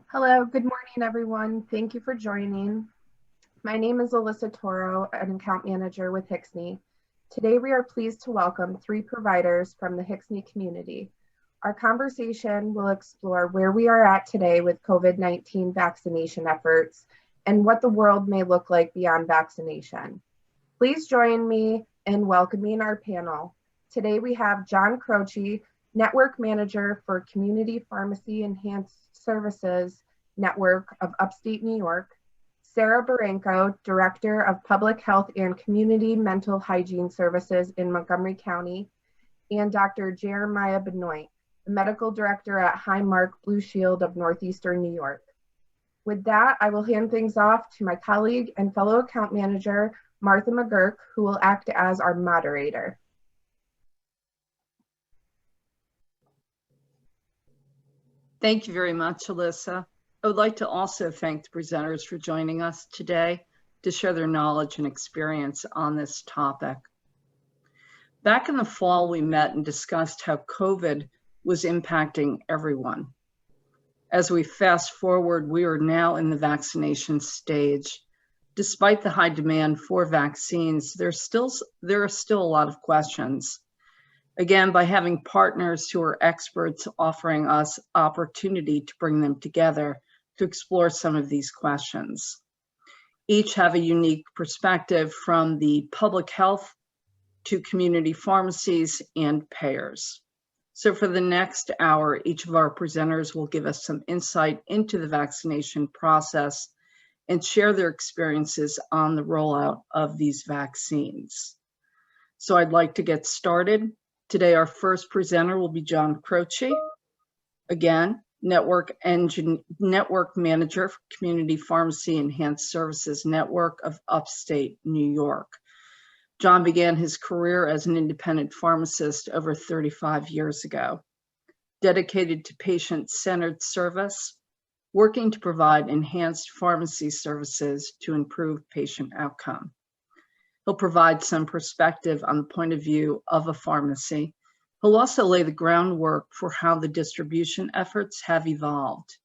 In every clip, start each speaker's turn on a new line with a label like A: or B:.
A: Hello, good morning, everyone. Thank you for joining. My name is Alyssa Toro, an account manager with Hixny. Today, we are pleased to welcome 3 providers from the Hixny community. Our conversation will explore where we are at today with COVID-19 vaccination efforts and what the world may look like beyond vaccination. Please join me in welcoming our panel. Today, we have John Croce, Network Manager for Community Pharmacy Enhanced Services Network of Upstate New York, Sarah Barenko, Director of Public Health and Community Mental Hygiene Services in Montgomery County, and Dr. Jeremiah Benoit, the Medical Director at Highmark Blue Shield of Northeastern New York. With that, I will hand things off to my colleague and fellow account manager, Martha McGurk, who will act as our moderator.
B: Thank you very much, Alyssa. I would like to also thank the presenters for joining us today to share their knowledge and experience on this topic. Back in the fall, we met and discussed how COVID was impacting everyone. As we fast forward, we are now in the vaccination stage. Despite the high demand for vaccines, there are still a lot of questions. Again, by having partners who are experts offering us opportunity to bring them together to explore some of these questions. Each have a unique perspective from the public health to community pharmacies and payers. So for the next hour, each of our presenters will give us some insight into the vaccination process and share their experiences on the rollout of these vaccines. So I'd like to get started. Today, our first presenter will be John Croce, again, Network Manager for Community Pharmacy Enhanced Services Network of Upstate New York. John began his career as an independent pharmacist over 35 years ago, dedicated to patient-centered service, working to provide enhanced pharmacy services to improve patient outcome. He'll provide some perspective on the point of view of a pharmacy. He'll also lay the groundwork for how the distribution efforts have evolved.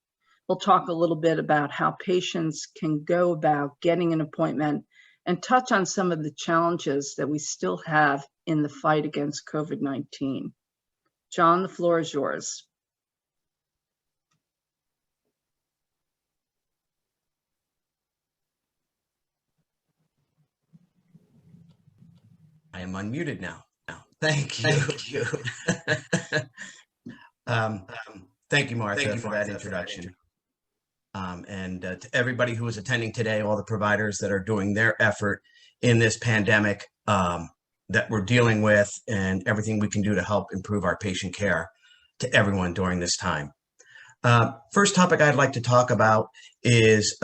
B: We'll talk a little bit about how patients can go about getting an appointment and touch on some of the challenges that we still have in the fight against COVID-19. John, the floor is yours.
C: I am unmuted now. Thank you. Thank you, Martha, for that introduction. And to everybody who is attending today, all the providers that are doing their effort in this pandemic that we're dealing with, and everything we can do to help improve our patient care to everyone during this time. First topic I'd like to talk about is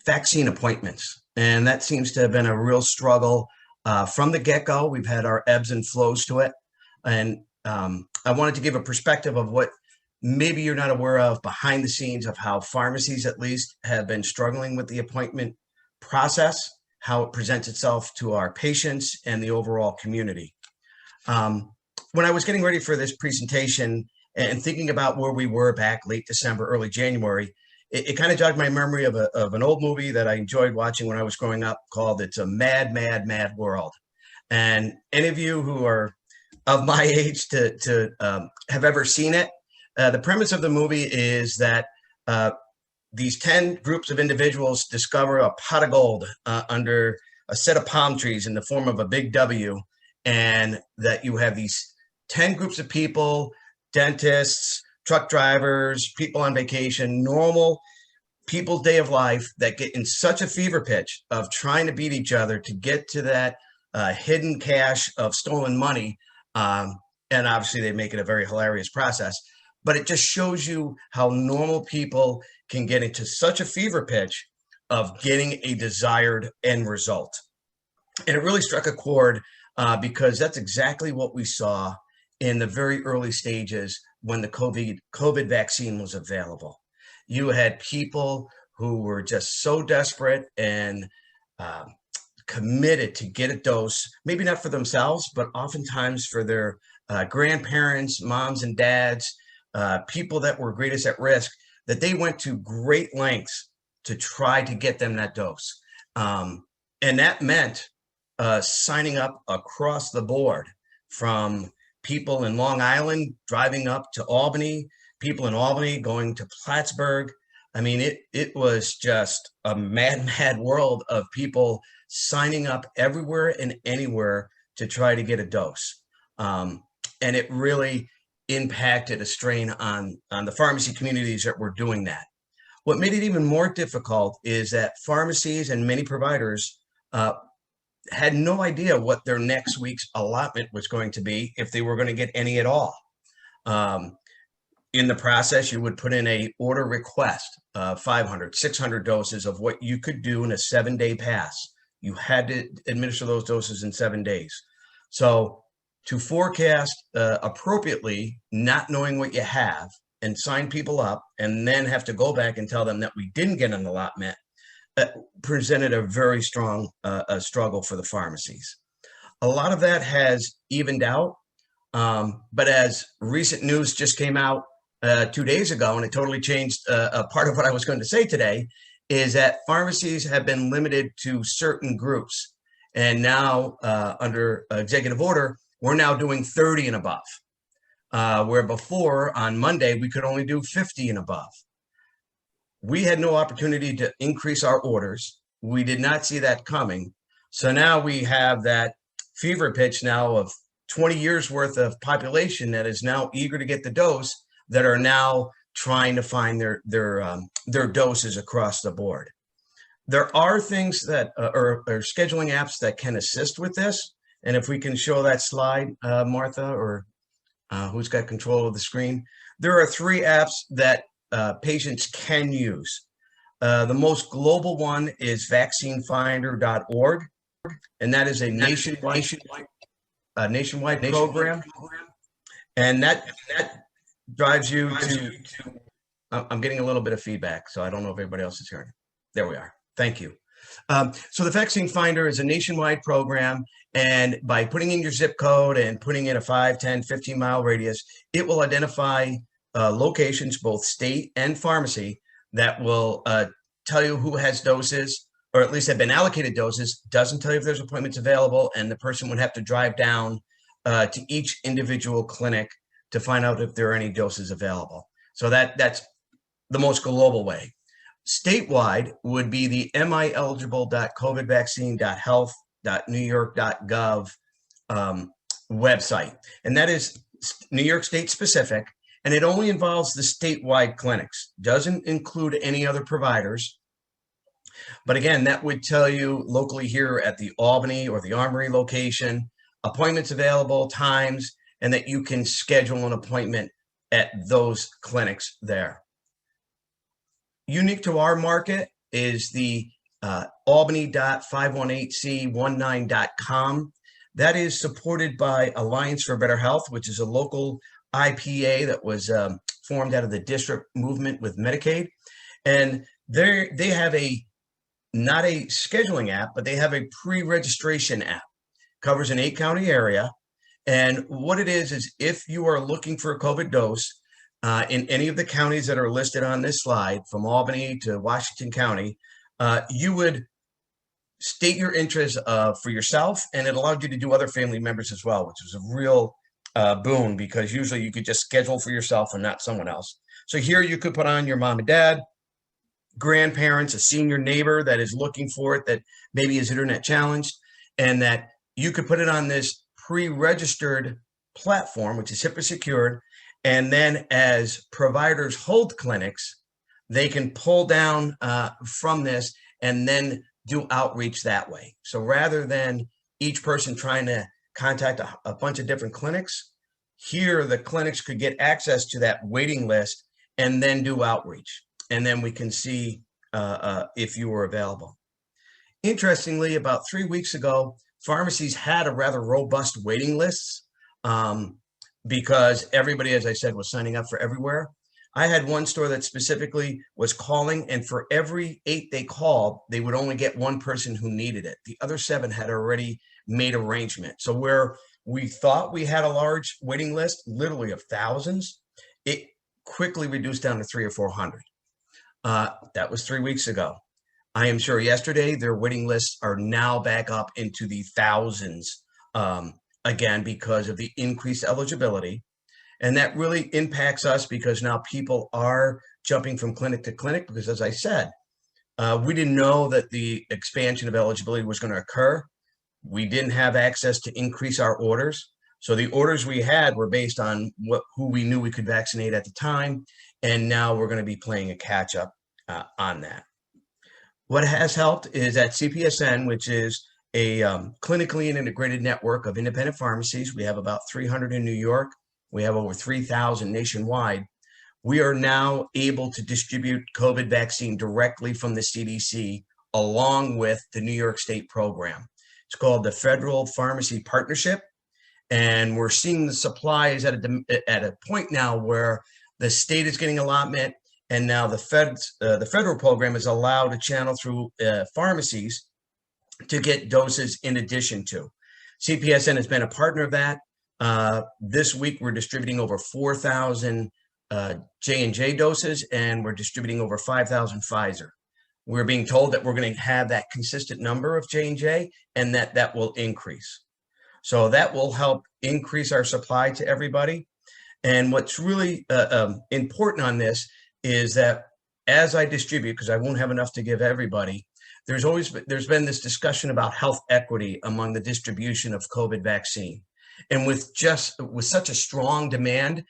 C: vaccine appointments. And that seems to have been a real struggle from the get-go. We've had our ebbs and flows to it. And I wanted to give a perspective of what maybe you're not aware of behind the scenes of how pharmacies at least have been struggling with the appointment process, how it presents itself to our patients and the overall community. When I was getting ready for this presentation and thinking about where we were back late December, early January, it kind of jogged my memory of an old movie that I enjoyed watching when I was growing up called It's a Mad, Mad, Mad World. And any of you who are of my age to have ever seen it, the premise of the movie is that these 10 groups of individuals discover a pot of gold under a set of palm trees in the form of a big W, and that you have these 10 groups of people, dentists, truck drivers, people on vacation, normal people's day of life that get in such a fever pitch of trying to beat each other to get to that hidden cache of stolen money. And obviously they make it a very hilarious process, but it just shows you how normal people can get into such a fever pitch of getting a desired end result. And it really struck a chord because that's exactly what we saw in the very early stages when the COVID vaccine was available. You had people who were just so desperate and committed to get a dose, maybe not for themselves, but oftentimes for their grandparents, moms and dads, people that were greatest at risk, that they went to great lengths to try to get them that dose. And that meant signing up across the board, from people in Long Island driving up to Albany, people in Albany going to Plattsburgh. I mean, it was just a mad world of people signing up everywhere and anywhere to try to get a dose. And it really impacted a strain on the pharmacy communities that were doing that. What made it even more difficult is that pharmacies and many providers had no idea what their next week's allotment was going to be, if they were going to get any at all. In the process, you would put in a order request, 500, 600 doses of what you could do in a 7-day pass. You had to administer those doses in 7 days. So to forecast appropriately, not knowing what you have, and sign people up and then have to go back and tell them that we didn't get an allotment, presented a very strong struggle for the pharmacies. A lot of that has evened out, but as recent news just came out 2 days ago, and it totally changed a part of what I was going to say today, is that pharmacies have been limited to certain groups. And now under executive order, we're now doing 30 and above, where before on Monday, we could only do 50 and above. We had no opportunity to increase our orders. We did not see that coming. So now we have that fever pitch now of 20 years worth of population that is now eager to get the dose, that are now trying to find their doses across the board. There are things that are scheduling apps that can assist with this. And if we can show that slide, Martha, or who's got control of the screen. There are 3 apps that patients can use. The most global one is vaccinefinder.org, and that is a nationwide program. And that drives you to, I'm getting a little bit of feedback, so I don't know if everybody else is hearing. There we are. Thank you. So the Vaccine Finder is a nationwide program, and by putting in your zip code and putting in a 5, 10, 15 mile radius, it will identify locations, both state and pharmacy, that will tell you who has doses, or at least have been allocated doses. Doesn't tell you if there's appointments available, and the person would have to drive down to each individual clinic to find out if there are any doses available. So that's the most global way. Statewide would be the mieligible.covidvaccine.health.newyork.gov website. And that is New York State specific, and it only involves the statewide clinics, doesn't include any other providers. But again, that would tell you locally here at the Albany or the Armory location, appointments available, times, and that you can schedule an appointment at those clinics there. Unique to our market is the albany.518c19.com. That is supported by Alliance for Better Health, which is a local IPA that was formed out of the district movement with Medicaid. And they have not a scheduling app, but they have a pre-registration app. Covers an 8-county area. And what it is if you are looking for a COVID dose in any of the counties that are listed on this slide, from Albany to Washington County, you would state your interest for yourself, and it allowed you to do other family members as well, which was a real boon, because usually you could just schedule for yourself and not someone else. So here you could put on your mom and dad, grandparents, a senior neighbor that is looking for it, that maybe is internet challenged, and that you could put it on this pre-registered platform, which is HIPAA secured. And then as providers hold clinics, they can pull down from this and then do outreach that way. So rather than each person trying to contact a bunch of different clinics, here the clinics could get access to that waiting list and then do outreach. And then we can see if you were available. Interestingly, about 3 weeks ago, pharmacies had a rather robust waiting lists because everybody, as I said, was signing up for everywhere. I had one store that specifically was calling, and for every 8 they called, they would only get 1 person who needed it. The other 7 had already made arrangement. So where we thought we had a large waiting list, literally of thousands, it quickly reduced down to 300 or 400. That was 3 weeks ago. I am sure yesterday their waiting lists are now back up into the thousands again because of the increased eligibility. And that really impacts us because now people are jumping from clinic to clinic because, as I said, we didn't know that the expansion of eligibility was going to occur. We didn't have access to increase our orders. So the orders we had were based on who we knew we could vaccinate at the time. And now we're going to be playing a catch up on that. What has helped is that CPSN, which is a clinically integrated network of independent pharmacies. We have about 300 in New York. We have over 3,000 nationwide. We are now able to distribute COVID vaccine directly from the CDC along with the New York State program. It's called the Federal Pharmacy Partnership. And we're seeing the supplies at a point now where the state is getting allotment, and now the federal program is allowed to channel through pharmacies to get doses in addition to. CPSN has been a partner of that. This week, we're distributing over 4,000 J&J doses, and we're distributing over 5,000 Pfizer. We're being told that we're going to have that consistent number of J&J and that will increase. So that will help increase our supply to everybody. And what's really important on this is that as I distribute, because I won't have enough to give everybody, there's been this discussion about health equity among the distribution of COVID vaccine. And with such a strong demand,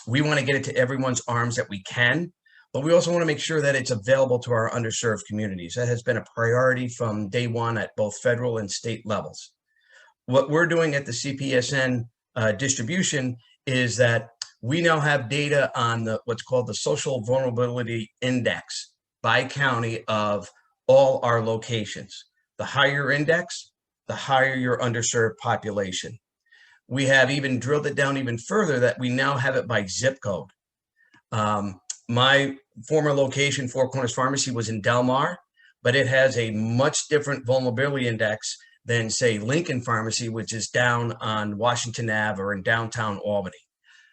C: we want to get it to everyone's arms that we can, but we also want to make sure that it's available to our underserved communities. That has been a priority from day one at both federal and state levels. What we're doing at the CPSN distribution is that we now have data on what's called the Social Vulnerability Index by county of all our locations. The higher index, the higher your underserved population. We have even drilled it down even further that we now have it by zip code. My former location, Four Corners Pharmacy, was in Del Mar, but it has a much different vulnerability index than, say, Lincoln Pharmacy, which is down on Washington Ave or in downtown Albany.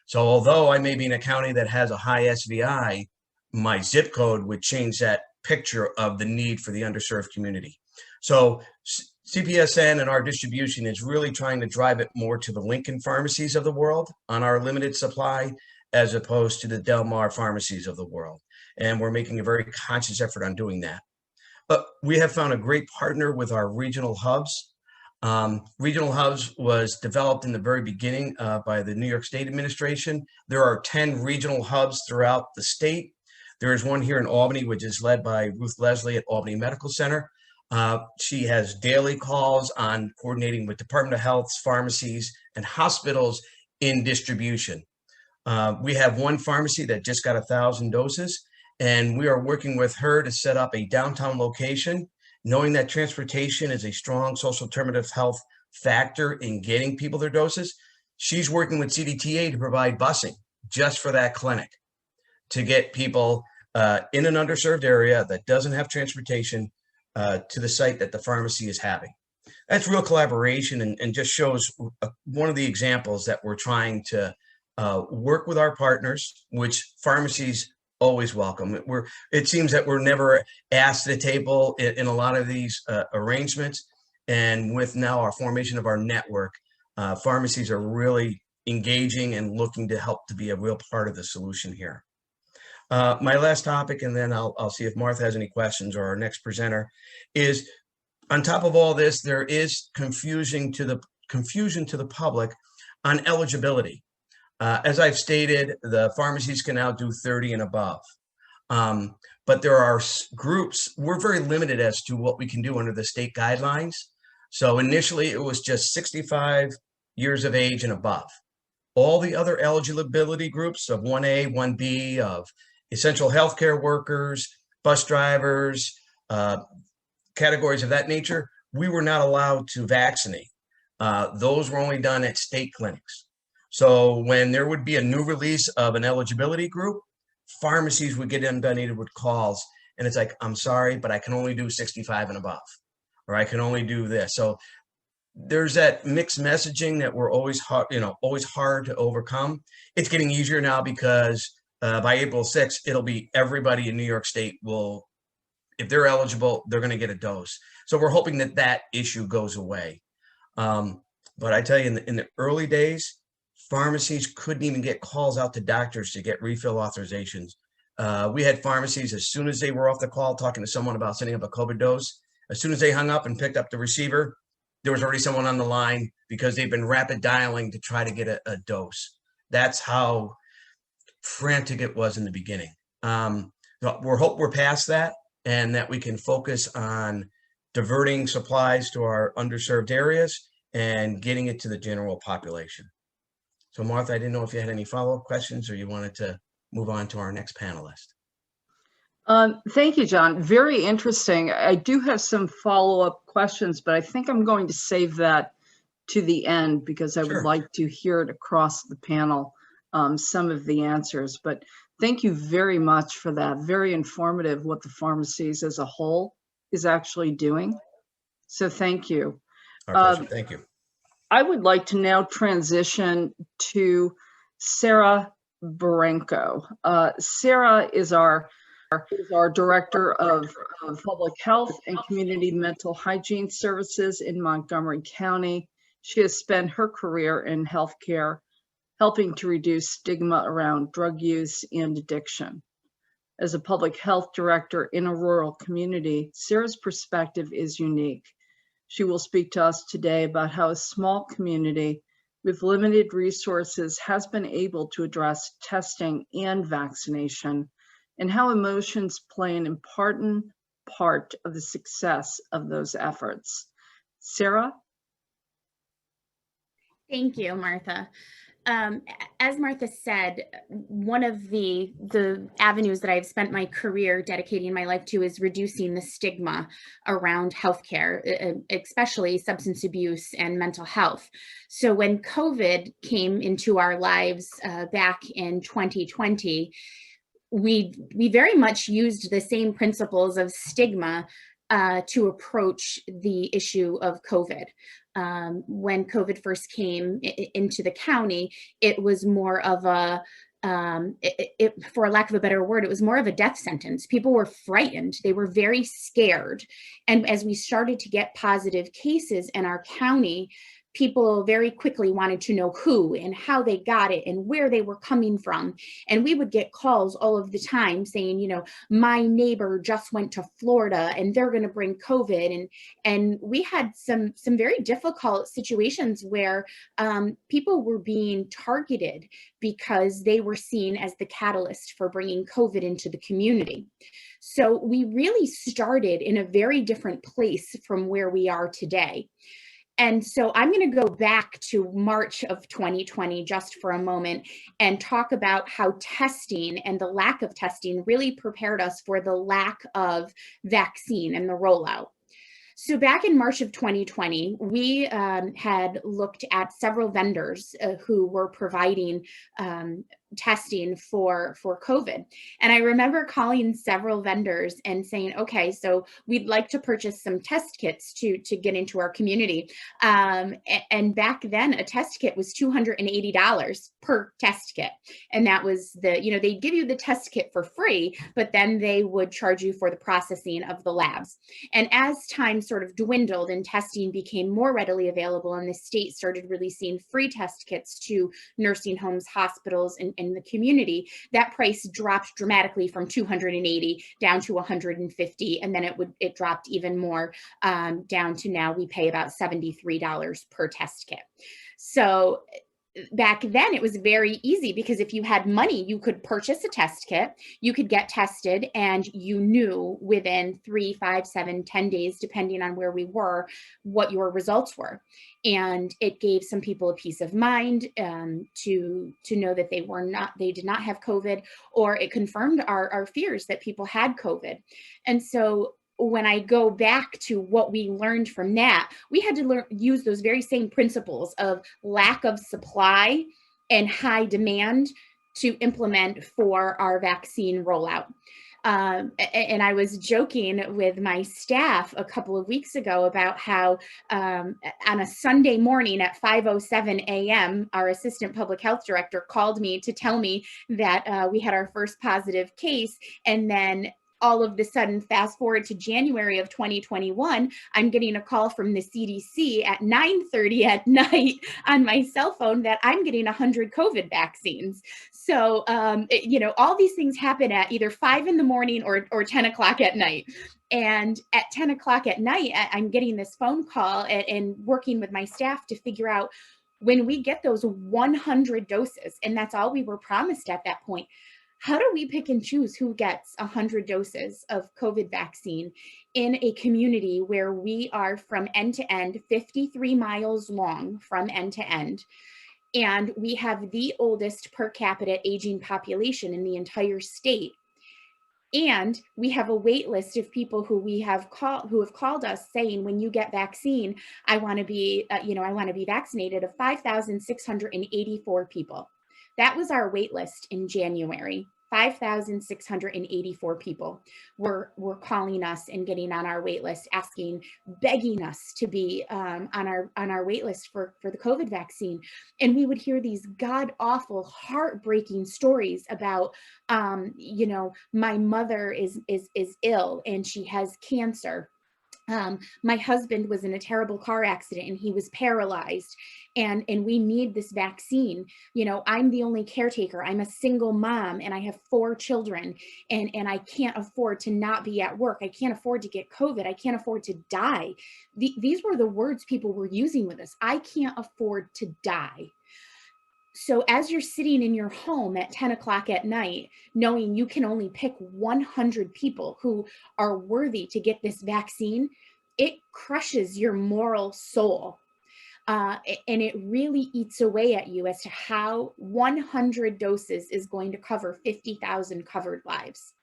C: So although I may be in a county that has a high SVI, my zip code would change that picture of the need for the underserved community. So CPSN and our distribution is really trying to drive it more to the Lincoln pharmacies of the world on our limited supply, as opposed to the Del Mar pharmacies of the world. And we're making a very conscious effort on doing that. But we have found a great partner with our regional hubs. Regional hubs was developed in the very beginning by the New York State administration. There are 10 regional hubs throughout the state. There is one here in Albany, which is led by Ruth Leslie at Albany Medical Center. She has daily calls on coordinating with Department of Health, pharmacies, and hospitals in distribution. We have one pharmacy that just got 1,000 doses, and we are working with her to set up a downtown location, knowing that transportation is a strong social determinative health factor in getting people their doses. She's working with CDTA to provide busing just for that clinic to get people in an underserved area that doesn't have transportation to the site that the pharmacy is having. That's real collaboration and just shows one of the examples that we're trying to work with our partners, which pharmacies always welcome. It seems that we're never asked to the table in a lot of these arrangements. And with now our formation of our network, pharmacies are really engaging and looking to help to be a real part of the solution here. My last topic, and then I'll see if Martha has any questions, or our next presenter, is on top of all this, there is confusion to the public on eligibility. As I've stated, the pharmacies can now do 30 and above. But there are groups, we're very limited as to what we can do under the state guidelines. So initially it was just 65 years of age and above. All the other eligibility groups of 1A, 1B, of essential healthcare workers, bus drivers, categories of that nature, we were not allowed to vaccinate. Those were only done at state clinics. So when there would be a new release of an eligibility group, pharmacies would get inundated with calls. And it's like, I'm sorry, but I can only do 65 and above, or I can only do this. So there's that mixed messaging that we're always hard to overcome. It's getting easier now because by April 6th, it'll be everybody in New York State will, if they're eligible, they're going to get a dose. So we're hoping that that issue goes away. But I tell you, in the early days, pharmacies couldn't even get calls out to doctors to get refill authorizations. We had pharmacies, as soon as they were off the call talking to someone about setting up a COVID dose, as soon as they hung up and picked up the receiver, there was already someone on the line because they've been rapid dialing to try to get a dose. That's how frantic it was in the beginning. We're past that, and that we can focus on diverting supplies to our underserved areas and getting it to the general population. So Martha, I didn't know if you had any follow-up questions or you wanted to move on to our next panelist.
B: Thank you, John. Very interesting. I do have some follow-up questions, but I think I'm going to save that to the end because I would like to hear it across the panel, some of the answers. But thank you very much for that. Very informative what the pharmacies as a whole is actually doing. So thank you.
C: Our pleasure. Thank you.
B: I would like to now transition to Sarah Barenko. Sarah is our Director of Public Health and Community Mental Hygiene Services in Montgomery County. She has spent her career in healthcare, helping to reduce stigma around drug use and addiction. As a public health director in a rural community, Sarah's perspective is unique. She will speak to us today about how a small community with limited resources has been able to address testing and vaccination, and how emotions play an important part of the success of those efforts. Sarah?
D: Thank you, Martha. As Martha said, one of the avenues that I've spent my career dedicating my life to is reducing the stigma around healthcare, especially substance abuse and mental health. So when COVID came into our lives back in 2020, we very much used the same principles of stigma to approach the issue of COVID. When COVID first came into the county, it was more of a, for lack of a better word, it was more of a death sentence. People were frightened. They were very scared. And as we started to get positive cases in our county, people very quickly wanted to know who and how they got it and where they were coming from. And we would get calls all of the time saying, you know, my neighbor just went to Florida and they're going to bring COVID. And we had some very difficult situations where people were being targeted because they were seen as the catalyst for bringing COVID into the community. So we really started in a very different place from where we are today. And so I'm going to go back to March of 2020 just for a moment and talk about how testing and the lack of testing really prepared us for the lack of vaccine and the rollout. So back in March of 2020, we had looked at several vendors who were providing testing for COVID. And I remember calling several vendors and saying, okay, so we'd like to purchase some test kits to get into our community. And back then a test kit was $280 per test kit. And that was they'd give you the test kit for free, but then they would charge you for the processing of the labs. And as time sort of dwindled and testing became more readily available and the state started releasing free test kits to nursing homes, hospitals, and the community, that price dropped dramatically from $280 down to $150, and then it dropped even more down to now we pay about $73 per test kit. So back then it was very easy because if you had money, you could purchase a test kit, you could get tested, and you knew within 3, 5, 7, 10 days, depending on where we were, what your results were. And it gave some people a peace of mind to know that they did not have COVID, or it confirmed our fears that people had COVID. And so when I go back to what we learned from that, we had to use those very same principles of lack of supply and high demand to implement for our vaccine rollout. And I was joking with my staff a couple of weeks ago about how on a Sunday morning at 5:07 a.m., our assistant public health director called me to tell me that we had our first positive case. And then all of the sudden, fast forward to January of 2021, I'm getting a call from the CDC at 9:30 at night on my cell phone that I'm getting 100 COVID vaccines. So, all these things happen at either 5 in the morning or 10 o'clock at night. And at 10 o'clock at night, I'm getting this phone call and working with my staff to figure out when we get those 100 doses, and that's all we were promised at that point. How do we pick and choose who gets 100 doses of COVID vaccine in a community where we are from end to end, 53 miles long from end to end, and we have the oldest per capita aging population in the entire state? And we have a wait list of people who have called us saying, when you get vaccine, I want to be vaccinated, of 5,684 people. That was our wait list in January. 5,684 people were calling us and getting on our wait list, begging us to be on our wait list for the COVID vaccine. And we would hear these god awful, heartbreaking stories about, my mother is ill and she has cancer. My husband was in a terrible car accident and he was paralyzed, and we need this vaccine. I'm the only caretaker. I'm a single mom and I have 4 children, and I can't afford to not be at work. I can't afford to get COVID. I can't afford to die. These were the words people were using with us. I can't afford to die. So as you're sitting in your home at 10 o'clock at night, knowing you can only pick 100 people who are worthy to get this vaccine, it crushes your moral soul. And it really eats away at you as to how 100 doses is going to cover 50,000 covered lives.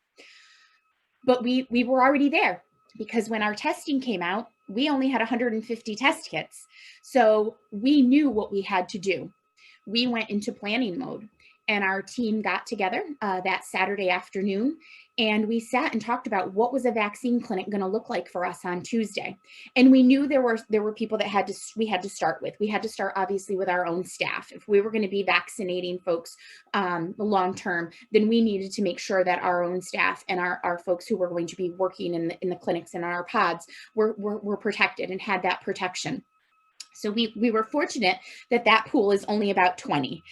D: But we were already there, because when our testing came out, we only had 150 test kits. So we knew what we had to do. We went into planning mode, and our team got together that Saturday afternoon, and we sat and talked about what was a vaccine clinic going to look like for us on Tuesday. And we knew there were people that we had to start with. We had to start obviously with our own staff. If we were going to be vaccinating folks long term, then we needed to make sure that our own staff and our folks who were going to be working in the clinics and our pods were protected and had that protection. So we were fortunate that pool is only about 20.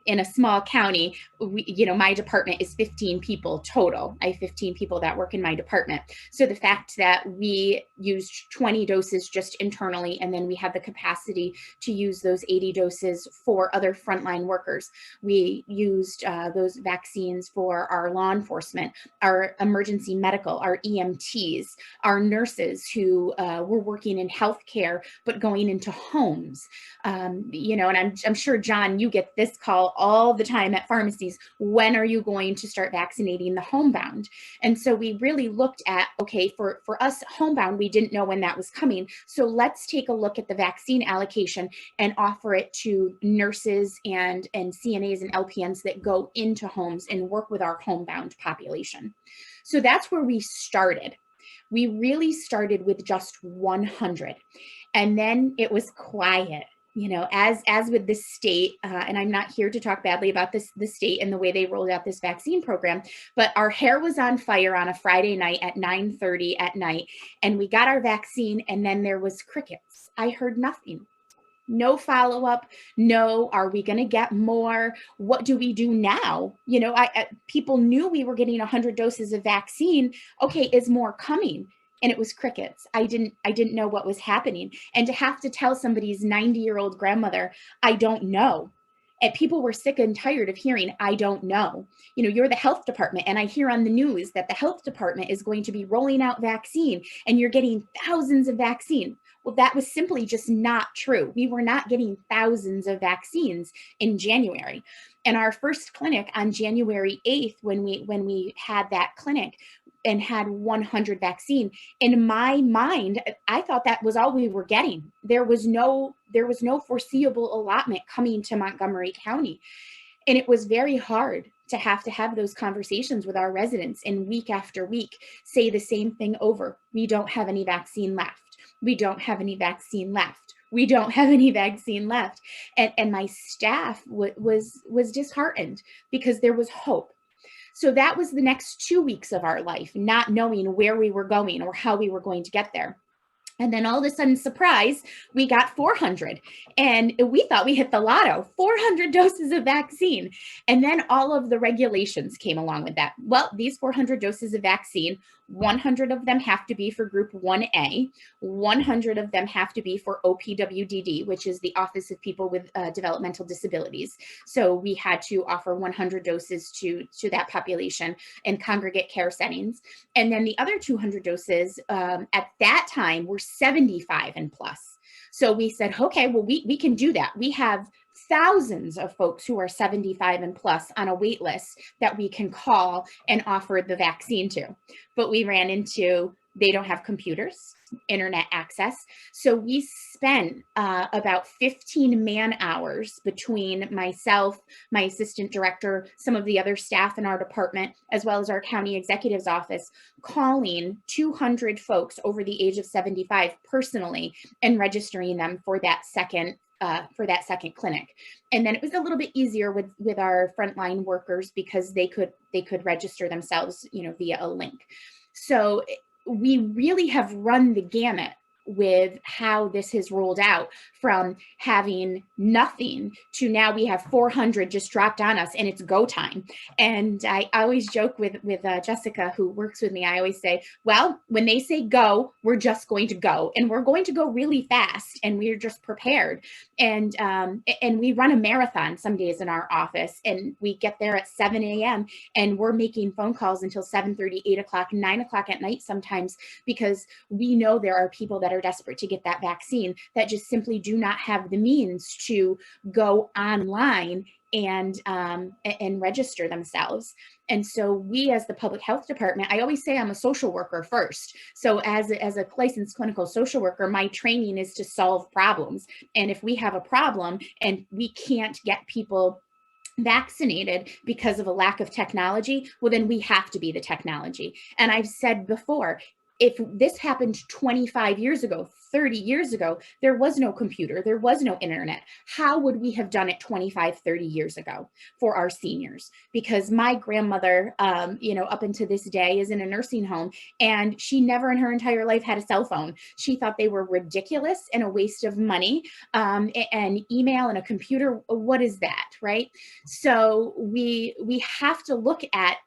D: In a small county, my department is 15 people total. I have 15 people that work in my department. So the fact that we used 20 doses just internally, and then we had the capacity to use those 80 doses for other frontline workers. We used those vaccines for our law enforcement, our emergency medical, our EMTs, our nurses who were working in healthcare, but going into homes. And I'm sure, John, you get this call all the time at pharmacies. When are you going to start vaccinating the homebound? And so we really looked at, okay, for us homebound, we didn't know when that was coming. So let's take a look at the vaccine allocation and offer it to nurses and CNAs and LPNs that go into homes and work with our homebound population. So that's where we started. We really started with just 100. And then it was quiet. As with the state, and I'm not here to talk badly about the state and the way they rolled out this vaccine program, but our hair was on fire on a Friday night at 9:30 at night, and we got our vaccine, and then there was crickets. I heard nothing. No follow-up. No, are we going to get more? What do we do now? People knew we were getting 100 doses of vaccine. Okay, is more coming? And it was crickets. I didn't know what was happening. And to have to tell somebody's 90-year-old grandmother, I don't know. And people were sick and tired of hearing, I don't know. You're the health department, and I hear on the news that the health department is going to be rolling out vaccine and you're getting thousands of vaccine. Well, that was simply just not true. We were not getting thousands of vaccines in January. And our first clinic on January 8th, when we had that clinic and had 100 vaccine, in my mind, I thought that was all we were getting. There was no foreseeable allotment coming to Montgomery County. And it was very hard to have those conversations with our residents, and week after week say the same thing over. We don't have any vaccine left. We don't have any vaccine left. We don't have any vaccine left. And my staff was disheartened because there was hope. So that was the next 2 weeks of our life, not knowing where we were going or how we were going to get there. And then all of a sudden, surprise, we got 400. And we thought we hit the lotto, 400 doses of vaccine. And then all of the regulations came along with that. Well, these 400 doses of vaccine, 100 of them have to be for group 1A, 100 of them have to be for OPWDD, which is the Office of People with Developmental Disabilities. So we had to offer 100 doses to that population in congregate care settings. And then the other 200 doses at that time were 75 and plus. So we said, okay, well, we can do that. We have thousands of folks who are 75 and plus on a wait list that we can call and offer the vaccine to. But we ran into, they don't have computers, internet access. So we spent about 15 man hours between myself, my assistant director, some of the other staff in our department, as well as our county executive's office, calling 200 folks over the age of 75 personally and registering them for that second clinic. And then it was a little bit easier with our frontline workers because they could register themselves, via a link. So we really have run the gamut with how this has rolled out, from having nothing to now we have 400 just dropped on us and it's go time. And I always joke with Jessica, who works with me, I always say, well, when they say go, we're just going to go, and we're going to go really fast, and we're just prepared. And we run a marathon some days in our office, and we get there at 7 a.m. and we're making phone calls until 7:30, 8 o'clock, 9 o'clock at night sometimes, because we know there are people that are desperate to get that vaccine that just simply do not have the means to go online and register themselves. And so we, as the public health department, I always say I'm a social worker first. So as a licensed clinical social worker, my training is to solve problems. And if we have a problem and we can't get people vaccinated because of a lack of technology, well, then we have to be the technology. And I've said before, if this happened 25 years ago, 30 years ago, there was no computer, there was no internet. How would we have done it 25, 30 years ago for our seniors? Because my grandmother, up until this day is in a nursing home, and she never in her entire life had a cell phone. She thought they were ridiculous and a waste of money, and email and a computer. What is that, right? So we have to look at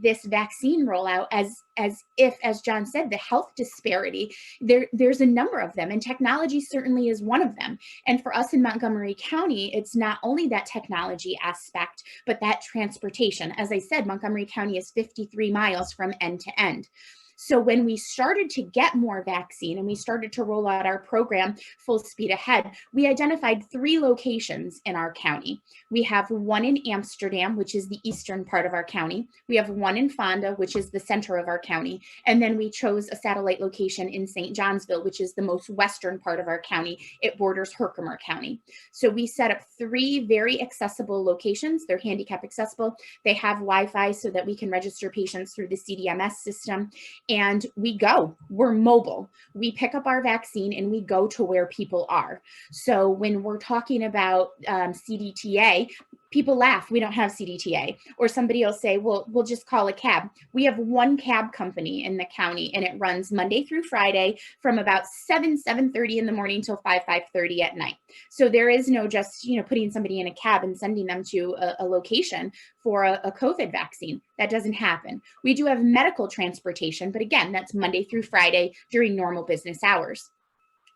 D: this vaccine rollout as if, as John said, the health disparity, there's a number of them, and technology certainly is one of them. And for us in Montgomery County, it's not only that technology aspect, but that transportation. As I said, Montgomery County is 53 miles from end to end. So when we started to get more vaccine and we started to roll out our program full speed ahead, we identified 3 locations in our county. We have one in Amsterdam, which is the eastern part of our county. We have one in Fonda, which is the center of our county. And then we chose a satellite location in St. Johnsville, which is the most western part of our county. It borders Herkimer County. So we set up 3 very accessible locations. They're handicap accessible. They have Wi-Fi so that we can register patients through the CDMS system. And we're mobile. We pick up our vaccine and we go to where people are. So when we're talking about CDTA, people laugh, we don't have CDTA. Or somebody will say, well, we'll just call a cab. We have one cab company in the county, and it runs Monday through Friday from about 7:30 in the morning till 5:30 at night. So there is no just, putting somebody in a cab and sending them to a location for a COVID vaccine. That doesn't happen. We do have medical transportation, but again, that's Monday through Friday during normal business hours.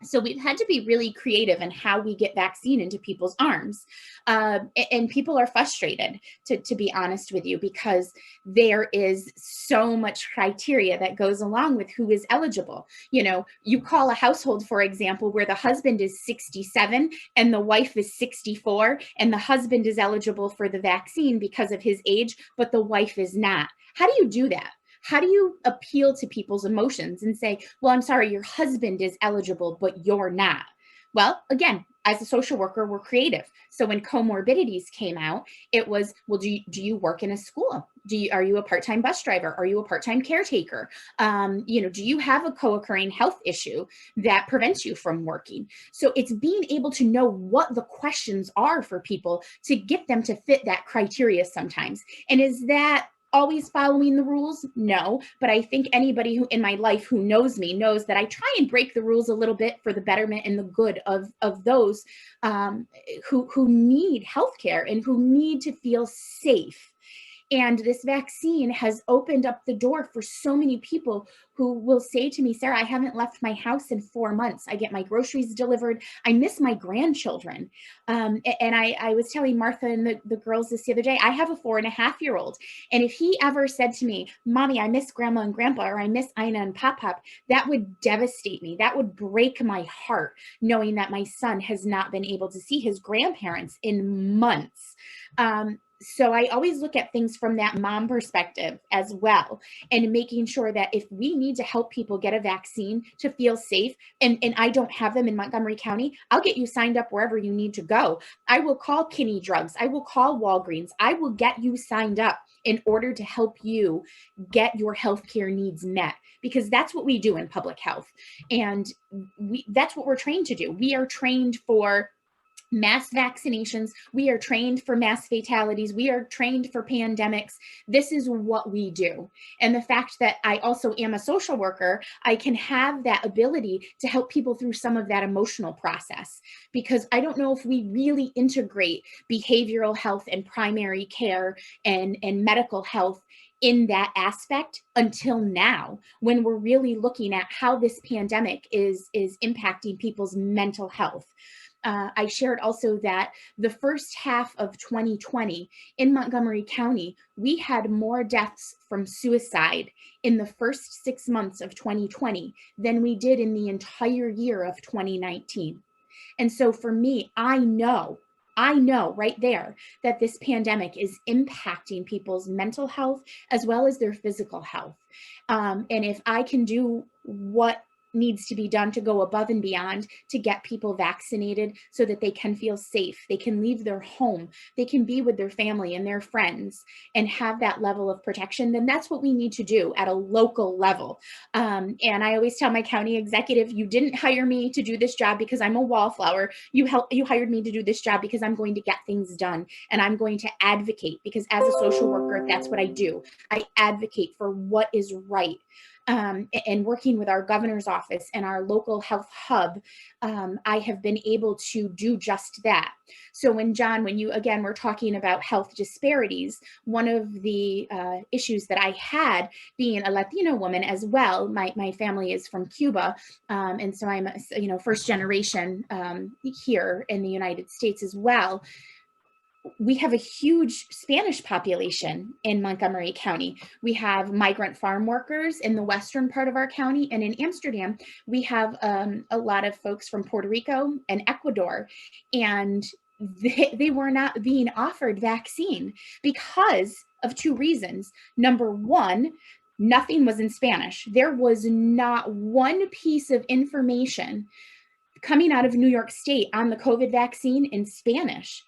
D: So we've had to be really creative in how we get vaccine into people's arms. And people are frustrated, to be honest with you, because there is so much criteria that goes along with who is eligible. You call a household, for example, where the husband is 67 and the wife is 64, and the husband is eligible for the vaccine because of his age, but the wife is not. How do you do that? How do you appeal to people's emotions and say, well, I'm sorry, your husband is eligible, but you're not? Well, again, as a social worker, we're creative. So when comorbidities came out, it was, well, do you work in a school? Are you a part-time bus driver? Are you a part-time caretaker? Do you have a co-occurring health issue that prevents you from working? So it's being able to know what the questions are for people to get them to fit that criteria sometimes. And is that always following the rules? No, but I think anybody who in my life who knows me knows that I try and break the rules a little bit for the betterment and the good of those who need healthcare and who need to feel safe. And this vaccine has opened up the door for so many people who will say to me, Sarah, I haven't left my house in 4 months. I get my groceries delivered. I miss my grandchildren. And I was telling Martha and the girls this the other day, I have a 4.5-year-old. And if he ever said to me, Mommy, I miss Grandma and Grandpa, or I miss Ina and Pop-Pop, that would devastate me. That would break my heart, knowing that my son has not been able to see his grandparents in months. So I always look at things from that mom perspective as well, and making sure that if we need to help people get a vaccine to feel safe, and I don't have them in Montgomery County, I'll get you signed up wherever you need to go. I will call Kinney Drugs. I will call Walgreens. I will get you signed up in order to help you get your healthcare needs met, because that's what we do in public health. And that's what we're trained to do. We are trained for mass vaccinations. We are trained for mass fatalities. We are trained for pandemics. This is what we do. And the fact that I also am a social worker, I can have that ability to help people through some of that emotional process, because I don't know if we really integrate behavioral health and primary care and medical health in that aspect until now, when we're really looking at how this pandemic is impacting people's mental health. I shared also that the first half of 2020 in Montgomery County, we had more deaths from suicide in the first 6 months of 2020 than we did in the entire year of 2019. And so for me, I know right there that this pandemic is impacting people's mental health as well as their physical health. And if I can do what needs to be done to go above and beyond to get people vaccinated so that they can feel safe, they can leave their home, they can be with their family and their friends and have that level of protection, then that's what we need to do at a local level. And I always tell my county executive, you didn't hire me to do this job because I'm a wallflower. You hired me to do this job because I'm going to get things done, and I'm going to advocate, because as a social worker, that's what I do. I advocate for what is right. And working with our governor's office and our local health hub, I have been able to do just that. So when you, again, we're talking about health disparities, one of the issues that I had, being a Latino woman as well, my family is from Cuba, and so I'm first generation here in the United States as well. We have a huge Spanish population in Montgomery County. We have migrant farm workers in the western part of our county, and in Amsterdam, we have a lot of folks from Puerto Rico and Ecuador, and they were not being offered vaccine because of two reasons. Number one, nothing was in Spanish. There was not one piece of information coming out of New York State on the COVID vaccine in Spanish.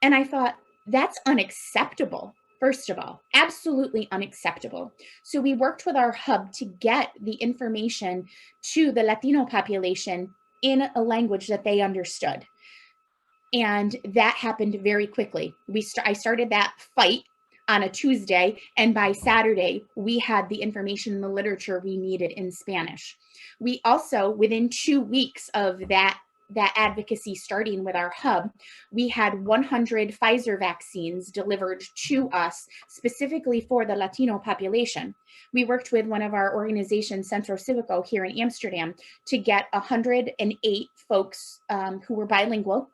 D: And I thought, that's unacceptable. First of all, absolutely unacceptable. So we worked with our hub to get the information to the Latino population in a language that they understood. And that happened very quickly. I started that fight on a Tuesday, and by Saturday, we had the information and the literature we needed in Spanish. We also, within 2 weeks of that advocacy starting with our hub, we had 100 Pfizer vaccines delivered to us specifically for the Latino population. We worked with one of our organizations, Centro Civico, here in Amsterdam, to get 108 folks who were bilingual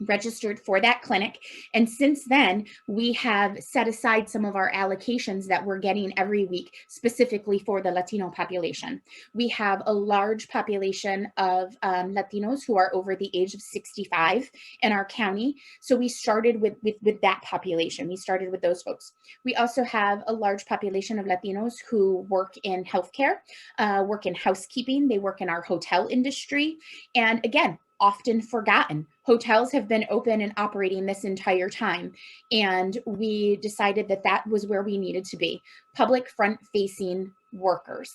D: registered for that clinic. And since then, we have set aside some of our allocations that we're getting every week specifically for the Latino population. We have a large population of Latinos who are over the age of 65 in our county. So we started with that population. We started with those folks. We also have a large population of Latinos who work in healthcare, work in housekeeping. They work in our hotel industry. And again, often forgotten. Hotels have been open and operating this entire time, and we decided that that was where we needed to be, public front-facing workers.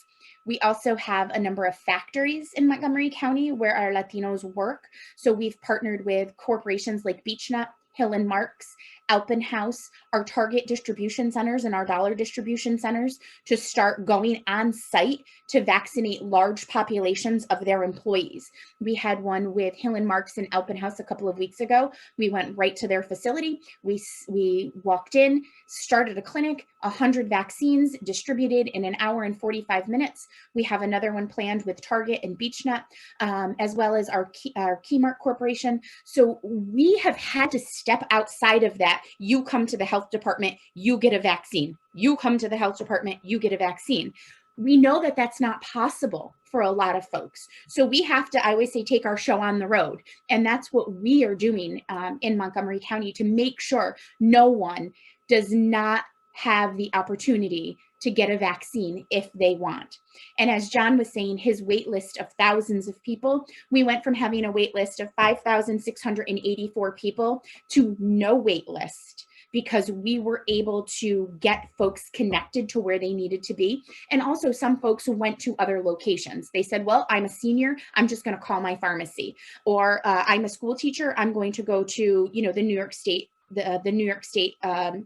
D: We also have a number of factories in Montgomery County where our Latinos work. So we've partnered with corporations like Beechnut, Hill & Marks, Alpenhaus, our Target distribution centers and our dollar distribution centers to start going on site to vaccinate large populations of their employees. We had one with Hill & Marks and Alpenhaus a couple of weeks ago. We went right to their facility. We walked in, started a clinic, 100 vaccines distributed in an hour and 45 minutes. We have another one planned with Target and Beechnut, as well as our Keymark Corporation. So we have had to step outside of that. You come to the health department, you get a vaccine. You come to the health department, you get a vaccine. We know that that's not possible for a lot of folks. So we have to, I always say, take our show on the road. And that's what we are doing in Montgomery County to make sure no one does not have the opportunity to get a vaccine if they want. And as John was saying, his wait list of thousands of people, we went from having a wait list of 5,684 people to no wait list, because we were able to get folks connected to where they needed to be. And also some folks who went to other locations. They said, well, I'm a senior, I'm just gonna call my pharmacy. Or I'm a school teacher, I'm going to go to, you know, the New York State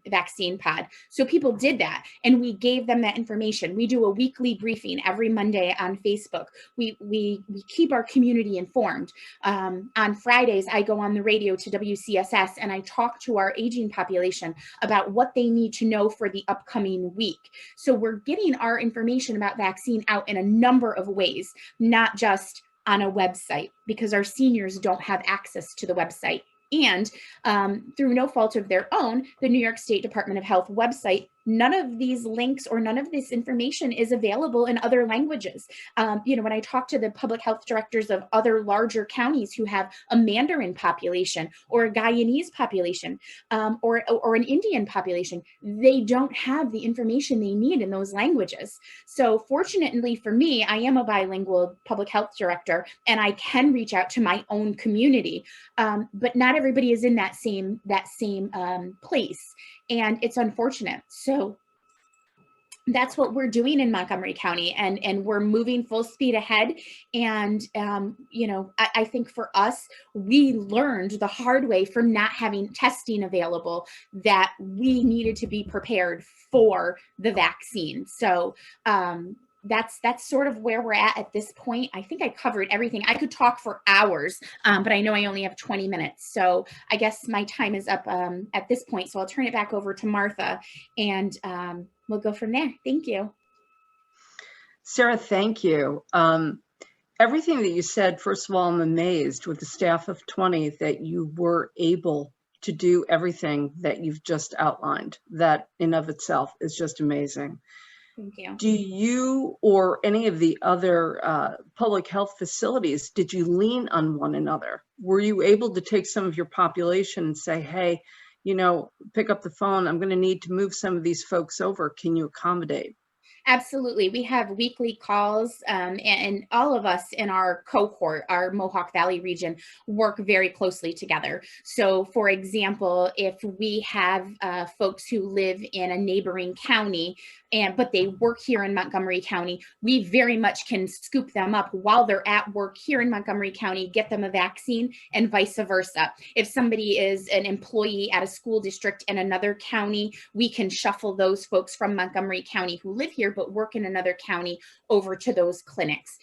D: vaccine pod. So people did that, and we gave them that information. We do a weekly briefing every Monday on Facebook. We keep our community informed. On Fridays, I go on the radio to WCSS and I talk to our aging population about what they need to know for the upcoming week. So we're getting our information about vaccine out in a number of ways, not just on a website, because our seniors don't have access to the website. And through no fault of their own, the New York State Department of Health website, none of these links or none of this information is available in other languages. You know, when I talk to the public health directors of other larger counties who have a Mandarin population or a Guyanese population or an Indian population, they don't have the information they need in those languages. So fortunately for me, I am a bilingual public health director and I can reach out to my own community, but not everybody is in that same place. And it's unfortunate. So that's what we're doing in Montgomery County, and we're moving full speed ahead. And, you know, I think for us, we learned the hard way from not having testing available that we needed to be prepared for the vaccine. So, that's sort of where we're at this point. I think I covered everything. I could talk for hours, but I know I only have 20 minutes. So I guess my time is up at this point. So I'll turn it back over to Martha, and we'll go from there. Thank you.
B: Sarah, thank you. Everything that you said, first of all, I'm amazed with the staff of 20 that you were able to do everything that you've just outlined. That in of itself is just amazing.
D: Thank you.
B: Do you or any of the other public health facilities, did you lean on one another? Were you able to take some of your population and say, hey, you know, pick up the phone, I'm going to need to move some of these folks over. Can you accommodate?
D: Absolutely. We have weekly calls, and all of us in our cohort, our Mohawk Valley region, work very closely together. So for example, if we have folks who live in a neighboring county, but they work here in Montgomery County, we very much can scoop them up while they're at work here in Montgomery County, get them a vaccine, and vice versa. If somebody is an employee at a school district in another county, we can shuffle those folks from Montgomery County who live here but work in another county over to those clinics.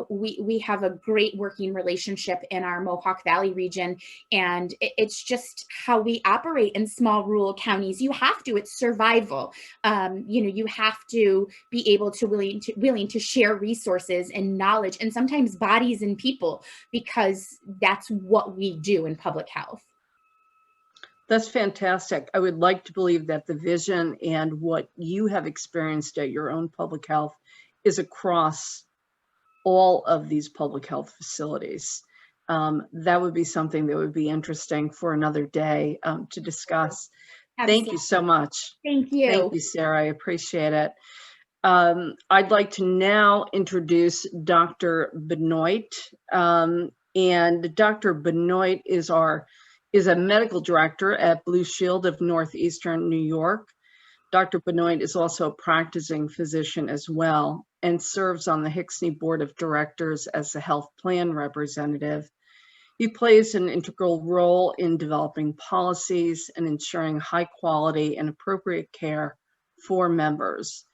D: We have a great working relationship in our Mohawk Valley region, and it's just how we operate in small rural counties. You have to, it's survival. You know, you have to be able to willing to share resources and knowledge, and sometimes bodies and people, because that's what we do in public health.
B: That's fantastic. I would like to believe that the vision and what you have experienced at your own public health is across all of these public health facilities. That would be something that would be interesting for another day to discuss.
D: Absolutely.
B: Thank you so much.
D: Thank you.
B: Thank you, Sarah. I appreciate it. I'd like to now introduce Dr. Benoit. And Dr. Benoit is a medical director at Blue Shield of Northeastern New York. Dr. Benoit is also a practicing physician as well and serves on the Hixny Board of Directors as the health plan representative. He plays an integral role in developing policies and ensuring high quality and appropriate care for members.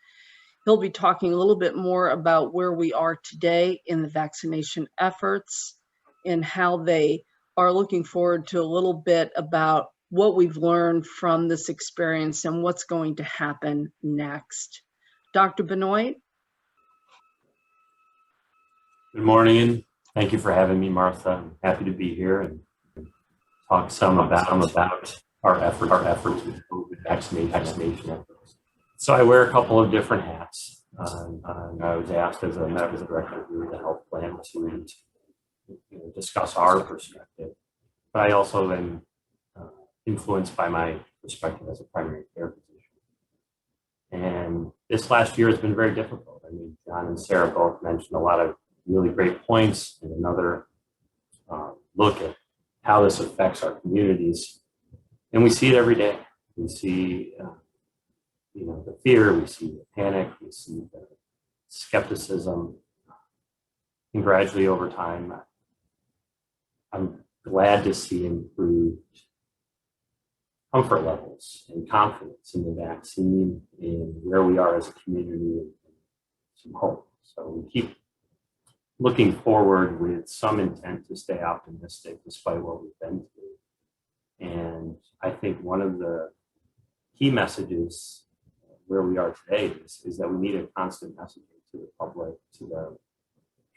B: He'll be talking a little bit more about where we are today in the vaccination efforts and how they are looking forward to a little bit about what we've learned from this experience and what's going to happen next. Dr. Benoit?
E: Good morning. Thank you for having me, Martha. I'm happy to be here and talk some about our efforts with COVID vaccination efforts. So I wear a couple of different hats. I was asked as a medical director here at the health plan to discuss our perspective, but I also am influenced by my perspective as a primary care physician. And this last year has been very difficult. I mean, John and Sarah both mentioned a lot of really great points, and another look at how this affects our communities. And we see it every day. We see the fear, we see the panic, we see the skepticism. And gradually over time, I'm glad to see improved comfort levels and confidence in the vaccine and where we are as a community and some hope. So we keep looking forward with some intent to stay optimistic despite what we've been through. And I think one of the key messages where we are today is that we need a constant messaging to the public, to the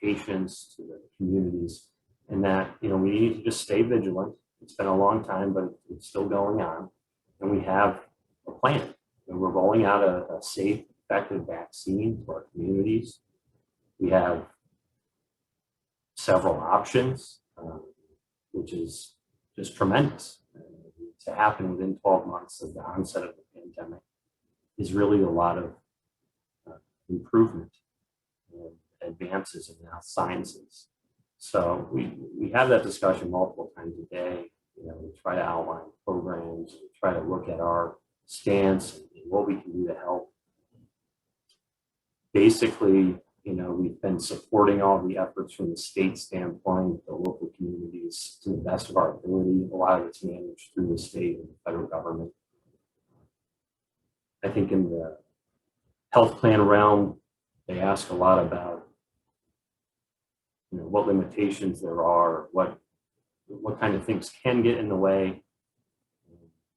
E: patients, to the communities, and that we need to just stay vigilant. It's been a long time, but it's still going on. And we have a plan. And we're rolling out a safe, effective vaccine to our communities. We have several options, which is just tremendous. To happen within 12 months of the onset of the pandemic is really a lot of improvement and advances in health sciences. So we have that discussion multiple times a day. We try to outline programs, we try to look at our stance and what we can do to help. Basically, we've been supporting all the efforts from the state standpoint, the local communities, to the best of our ability. A lot of it's managed through the state and the federal government. I think in the health plan realm, they ask a lot about what limitations there are, what kind of things can get in the way.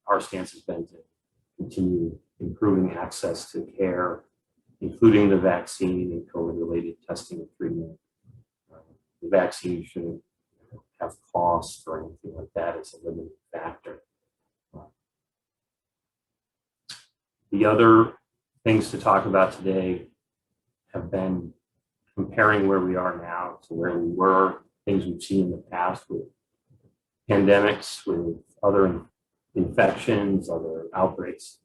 E: Our stance has been to continue improving access to care, including the vaccine and COVID-related testing and treatment. The vaccine shouldn't have costs or anything like that as a limiting factor. The other things to talk about today have been comparing where we are now to where we were, things we've seen in the past with pandemics, with other infections, other outbreaks,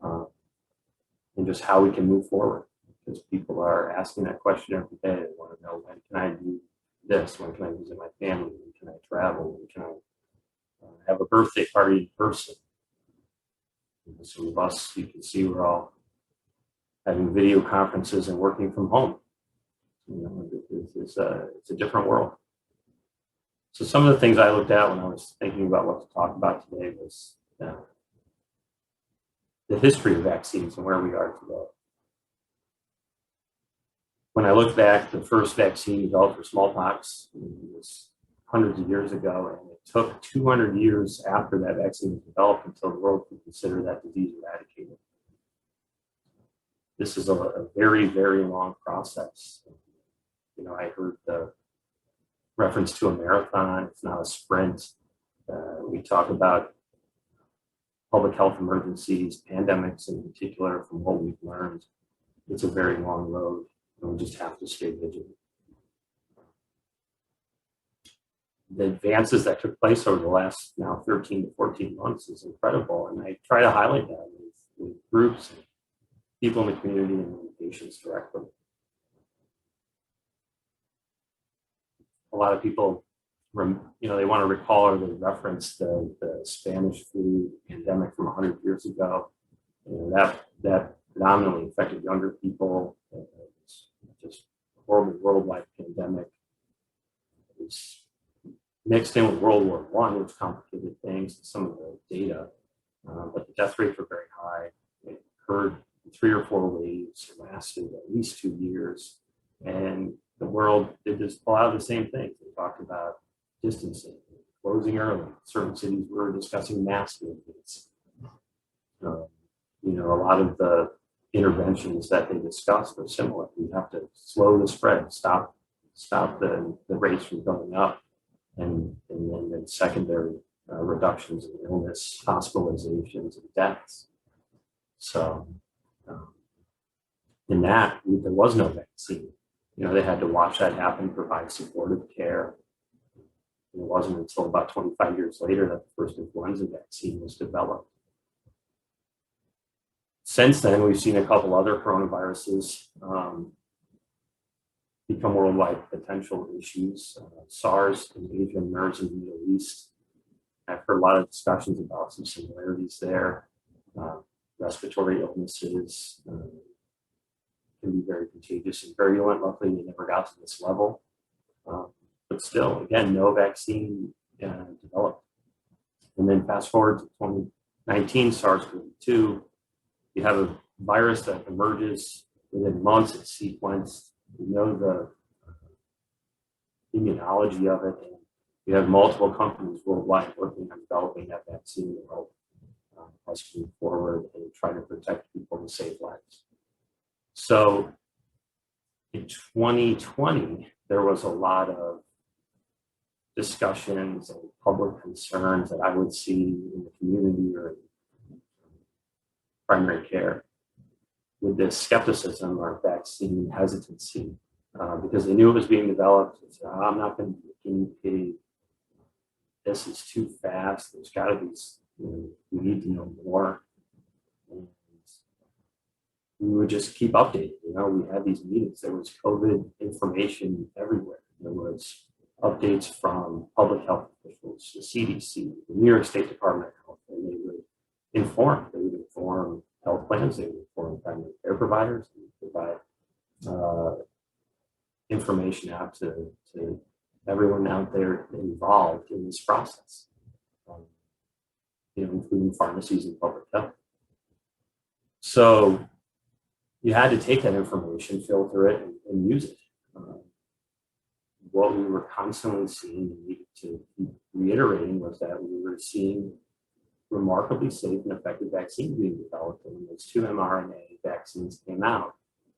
E: and just how we can move forward. Because people are asking that question every day. They want to know, when can I do this? When can I visit my family? When can I travel? When can I have a birthday party in person? And some of us, you can see, we're all having video conferences and working from home. It's a different world. So some of the things I looked at when I was thinking about what to talk about today was the history of vaccines and where we are today. When I look back, the first vaccine developed for smallpox was hundreds of years ago, and it took 200 years after that vaccine was developed until the world could consider that disease eradicated. This is a very, very long process. I heard the reference to a marathon. It's not a sprint. We talk about public health emergencies, pandemics in particular, from what we've learned. It's a very long road, and we just have to stay vigilant. The advances that took place over the last now 13 to 14 months is incredible, and I try to highlight that with groups and people in the community and patients directly. A lot of people they want to recall or they reference the Spanish flu pandemic from 100 years ago. That predominantly affected younger people. It's just a horrible worldwide pandemic. It was mixed in with World War I, which complicated things, some of the data, but the death rates were very high. It occurred in 3 or 4 waves, lasted at least 2 years, and the world did just pull out the same things. They talked about distancing, closing early. Certain cities were discussing mask mandates. A lot of the interventions that they discussed are similar. We have to slow the spread, stop the rates from going up, and then secondary reductions in illness, hospitalizations, and deaths. So in that, there was no vaccine. They had to watch that happen, provide supportive care. And it wasn't until about 25 years later that the first influenza vaccine was developed. Since then, we've seen a couple other coronaviruses become worldwide potential issues. SARS in Asia, MERS in the Middle East. I've heard a lot of discussions about some similarities there. Respiratory illnesses can be very contagious and virulent. Luckily, they never got to this level. But still, again, no vaccine developed. And then fast forward to 2019, SARS-CoV-2. You have a virus that emerges within months. It's sequenced. We know the immunology of it. And we have multiple companies worldwide working on developing that vaccine to help us move forward and try to protect people and save lives. So in 2020, there was a lot of discussions and public concerns that I would see in the community or in primary care with this skepticism or vaccine hesitancy because they knew it was being developed. They said, I'm not going to be a guinea pig. This is too fast. There's got to be, we need to know more. And we would just keep updating. We had these meetings. There was COVID information everywhere. There was updates from public health officials, the CDC, the New York State Department of Health, and they would inform. They would inform health plans. They would inform primary care providers. They would provide information out to everyone out there involved in this process, including pharmacies and public health. So you had to take that information, filter it, and use it. What we were constantly seeing and needed to keep reiterating was that we were seeing remarkably safe and effective vaccines being developed. And when those 2 mRNA vaccines came out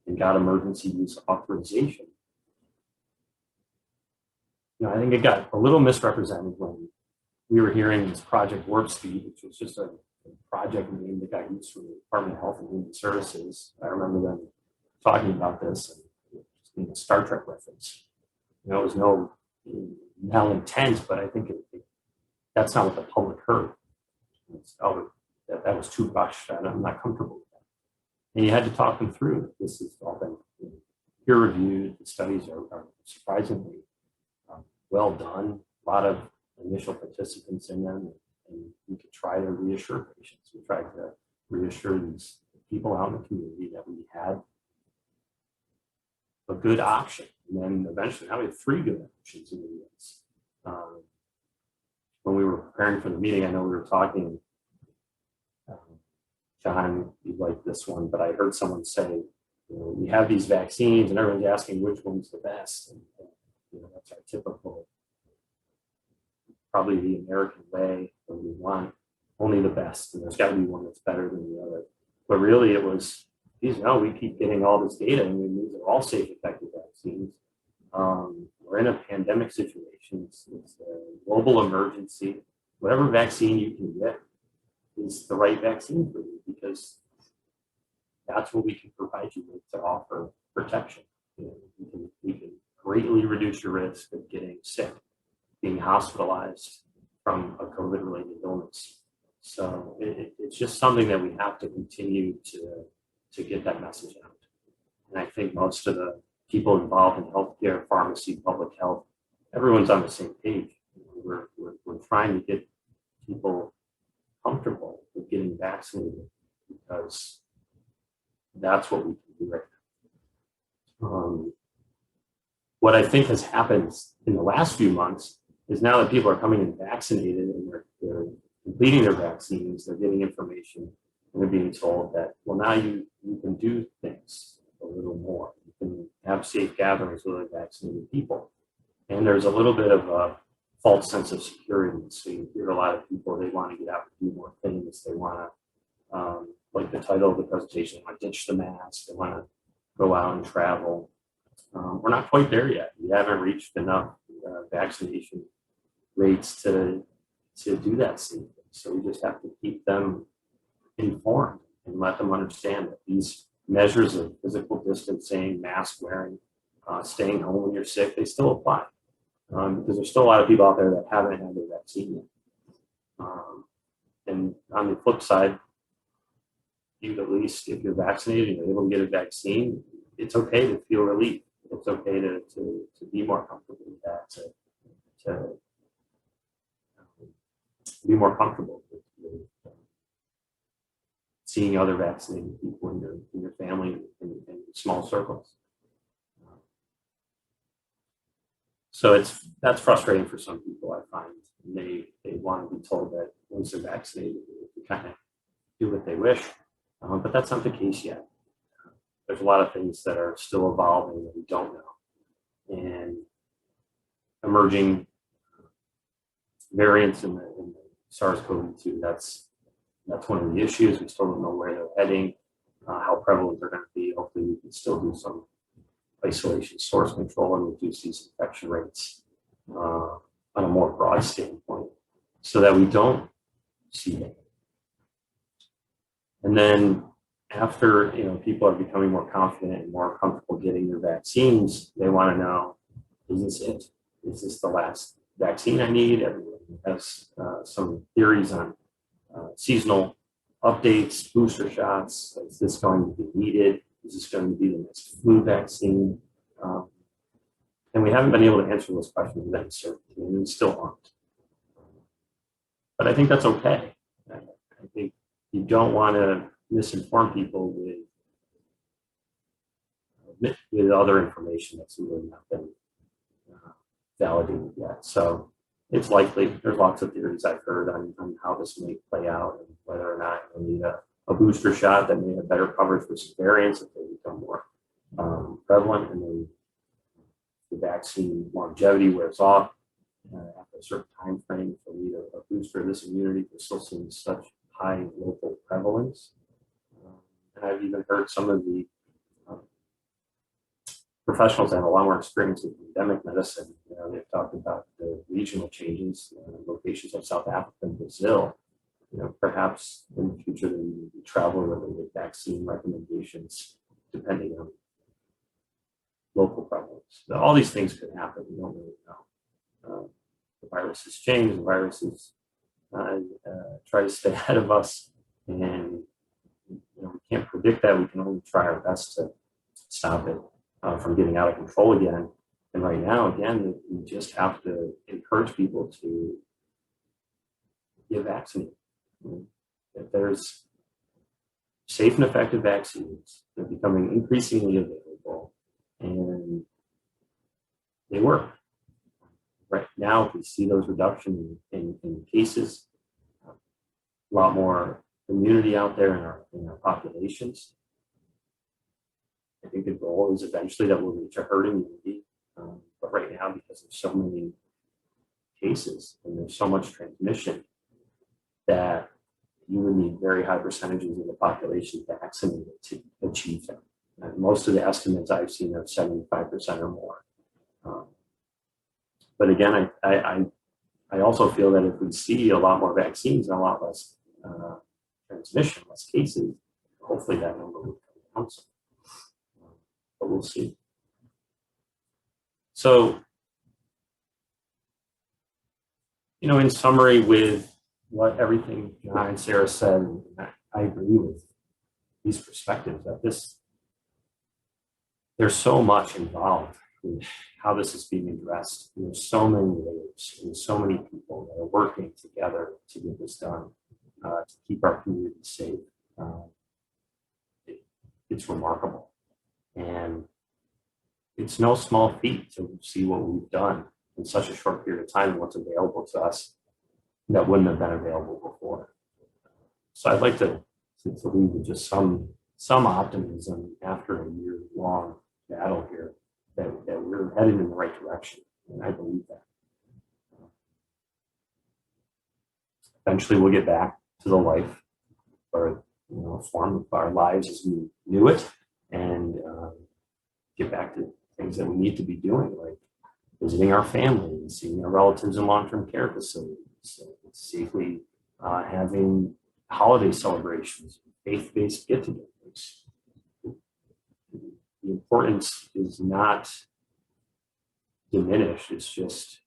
E: and got emergency use authorization, I think it got a little misrepresented when we were hearing this Project Warp Speed, which was just a project name that got used from the Department of Health and Human Services. I remember them talking about this and just being a Star Trek reference. It was no malintent, but I think that's not what the public heard. That was too rushed. I'm not comfortable with that. And you had to talk them through. This has all been peer reviewed. The studies are surprisingly well done. A lot of initial participants in them, and we could try to reassure patients. We tried to reassure these people out in the community that we had a good option. And then eventually, now we have 3 good options in the U.S. When we were preparing for the meeting, I know we were talking, John, you like this one, but I heard someone say, we have these vaccines and everyone's asking which one's the best. And that's our typical, probably the American way, where we want only the best. And there's got to be one that's better than the other. But really it was, we keep getting all this data and these are all safe, effective vaccines. We're in a pandemic situation. It's a global emergency. Whatever vaccine you can get is the right vaccine for you because that's what we can provide you with to offer protection. We can greatly reduce your risk of getting sick, being hospitalized from a COVID-related illness. So it's just something that we have to continue to get that message out. And I think most of the people involved in healthcare, pharmacy, public health, everyone's on the same page. We're trying to get people comfortable with getting vaccinated because that's what we can do right now. What I think has happened in the last few months is now that people are coming in vaccinated and they're completing their vaccines, they're getting information, and they're being told that, well, now you can do things a little more. You can have safe gatherings with other vaccinated people. And there's a little bit of a false sense of security. So you hear a lot of people, they want to get out and do more things. They want to, like the title of the presentation, want to ditch the mask. They want to go out and travel. We're not quite there yet. We haven't reached enough vaccination rates to do that safely. So we just have to keep them informed and let them understand that these measures of physical distancing, mask wearing, staying home when you're sick, they still apply. Because there's still a lot of people out there that haven't had their vaccine yet. And on the flip side, you at least, if you're vaccinated and you're able to get a vaccine, it's okay to feel relief. It's okay to be more comfortable with that, to be more comfortable with seeing other vaccinated people in your family in small circles. So that's frustrating for some people, I find. They want to be told that once they're vaccinated, they can kind of do what they wish, but that's not the case yet. There's a lot of things that are still evolving that we don't know, and emerging variants in the SARS-CoV-2. That's one of the issues. We still don't know where they're heading, how prevalent they're going to be. Hopefully, we can still do some isolation, source control, and reduce these infection rates on a more broad standpoint, so that we don't see them. And then after people are becoming more confident and more comfortable getting their vaccines, they want to know, is this it? Is this the last vaccine I need? Everyone has some theories on seasonal updates, booster shots. Is this going to be needed? Is this going to be the next flu vaccine? And we haven't been able to answer those questions with any certainty, and we still aren't. But I think that's okay. I think you don't want to misinform people with other information that's really not been validated yet. So it's likely, there's lots of theories I've heard on how this may play out and whether or not you'll need a booster shot that may have better coverage for some variants if they become more prevalent, and then the vaccine longevity wears off after a certain time frame. If we need a booster of this immunity, we're still seeing such high local prevalence. And I've even heard some of the professionals that have a lot more experience with pandemic medicine. They've talked about the regional changes, locations like South Africa and Brazil. Perhaps in the future there will be travel-related vaccine recommendations depending on local prevalence. Now, all these things could happen. We don't really know. The viruses change. The viruses try to stay ahead of us, and we can't predict that. We can only try our best to stop it from getting out of control again. And right now, again, we just have to encourage people to get vaccinated. If there's safe and effective vaccines, they're becoming increasingly available, and they work. Right now, if we see those reductions in cases, a lot more immunity out there in our populations, I think the goal is eventually that we'll reach a herd immunity. But right now, because there's so many cases and there's so much transmission, that you would need very high percentages of the population vaccinated to achieve that. And most of the estimates I've seen are 75% or more. But again, I also feel that if we see a lot more vaccines and a lot less transmission, less cases, hopefully that number will come down some. But we'll see. So, in summary, with what everything John and Sarah said, I agree with these perspectives that there's so much involved and how this is being addressed. There's so many layers and so many people that are working together to get this done, to keep our community safe. It's remarkable. And it's no small feat to see what we've done in such a short period of time and what's available to us that wouldn't have been available before. So I'd like to leave with just some optimism after a year-long battle here that we're headed in the right direction, and I believe that. Eventually, we'll get back to the life or form of our lives as we knew it, and get back to things that we need to be doing, like visiting our family and seeing our relatives in long-term care facilities, safely having holiday celebrations, faith-based get-togethers. The importance is not diminished. It's just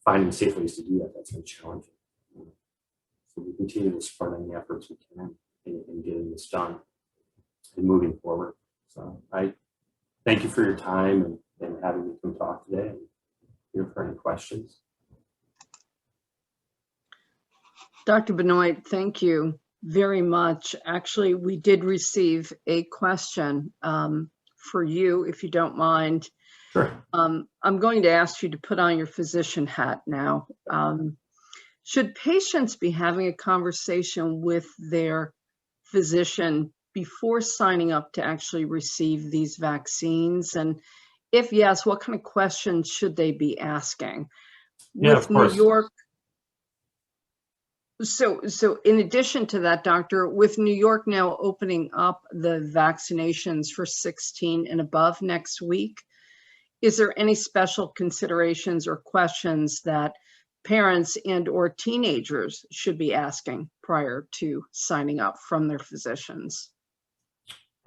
E: finding safe ways to do that. That's been challenging. So we continue to support any efforts we can in getting this done and moving forward. So I thank you for your time and having me come talk today and here for any questions.
B: Dr. Benoit, thank you very much. Actually, we did receive a question for you, if you don't mind.
E: Sure.
B: I'm going to ask you to put on your physician hat now. Should patients be having a conversation with their physician before signing up to actually receive these vaccines? And if yes, what kind of questions should they be asking?
E: Yeah,
B: with
E: of course.
B: New York. So in addition to that, doctor, with New York now opening up the vaccinations for 16 and above next week, is there any special considerations or questions that parents and or teenagers should be asking prior to signing up from their physicians?